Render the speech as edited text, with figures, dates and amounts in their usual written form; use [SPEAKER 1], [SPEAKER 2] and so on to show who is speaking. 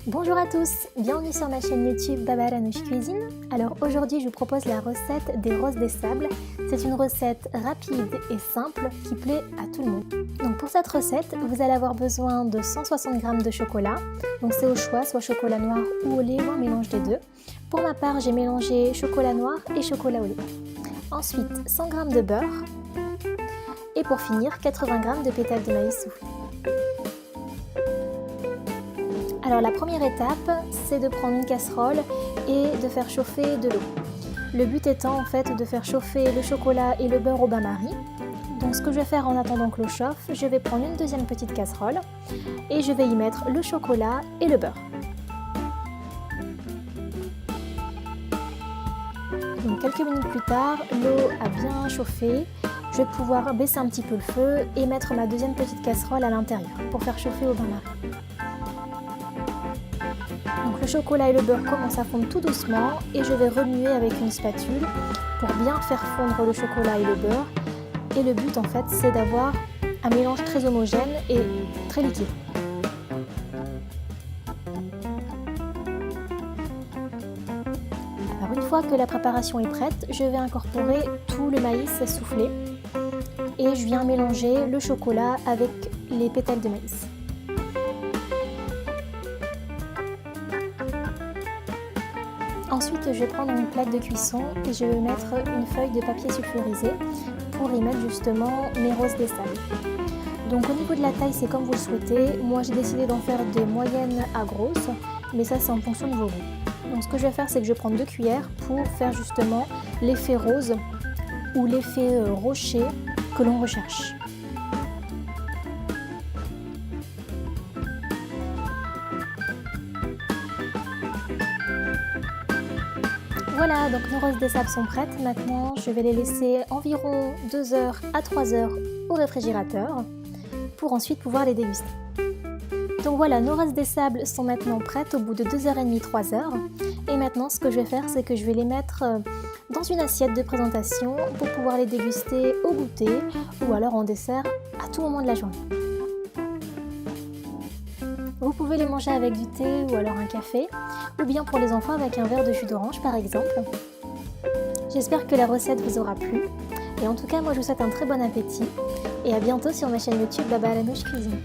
[SPEAKER 1] Bonjour à tous, bienvenue sur ma chaîne YouTube Baba Ranouche Cuisine. Alors aujourd'hui je vous propose la recette des roses des sables. C'est une recette rapide et simple qui plaît à tout le monde. Donc pour cette recette, vous allez avoir besoin de 160 g de chocolat. Donc c'est au choix, soit chocolat noir ou au lait ou un mélange des deux. Pour ma part, j'ai mélangé chocolat noir et chocolat au lait. Ensuite 100 g de beurre. Et pour finir, 80 g de pétales de maïs soufflés. Alors la première étape, c'est de prendre une casserole et de faire chauffer de l'eau. Le but étant en fait de faire chauffer le chocolat et le beurre au bain-marie. Donc ce que je vais faire en attendant que l'eau chauffe, je vais prendre une deuxième petite casserole et je vais y mettre le chocolat et le beurre. Donc quelques minutes plus tard, l'eau a bien chauffé. Je vais pouvoir baisser un petit peu le feu et mettre ma deuxième petite casserole à l'intérieur pour faire chauffer au bain-marie. Donc le chocolat et le beurre commencent à fondre tout doucement et je vais remuer avec une spatule pour bien faire fondre le chocolat et le beurre. Et le but en fait c'est d'avoir un mélange très homogène et très liquide. Alors une fois que la préparation est prête, je vais incorporer tout le maïs soufflé et je viens mélanger le chocolat avec les pétales de maïs. Ensuite, je vais prendre une plaque de cuisson et je vais mettre une feuille de papier sulfurisé pour y mettre justement mes roses des sables. Donc au niveau de la taille, c'est comme vous le souhaitez. Moi, j'ai décidé d'en faire des moyennes à grosses, mais ça, c'est en fonction de vos goûts. Donc ce que je vais faire, c'est que je vais prendre 2 cuillères pour faire justement l'effet rose ou l'effet rocher que l'on recherche. Voilà, donc nos roses des sables sont prêtes. Maintenant, je vais les laisser environ 2 heures à 3 heures au réfrigérateur pour ensuite pouvoir les déguster. Donc voilà, nos roses des sables sont maintenant prêtes au bout de 2h30, 3 heures. Et maintenant, ce que je vais faire, c'est que je vais les mettre dans une assiette de présentation pour pouvoir les déguster au goûter ou alors en dessert à tout moment de la journée. Vous pouvez les manger avec du thé ou alors un café, ou bien pour les enfants avec un verre de jus d'orange par exemple. J'espère que la recette vous aura plu, et en tout cas moi je vous souhaite un très bon appétit, et à bientôt sur ma chaîne YouTube Baba Ranouche Cuisine.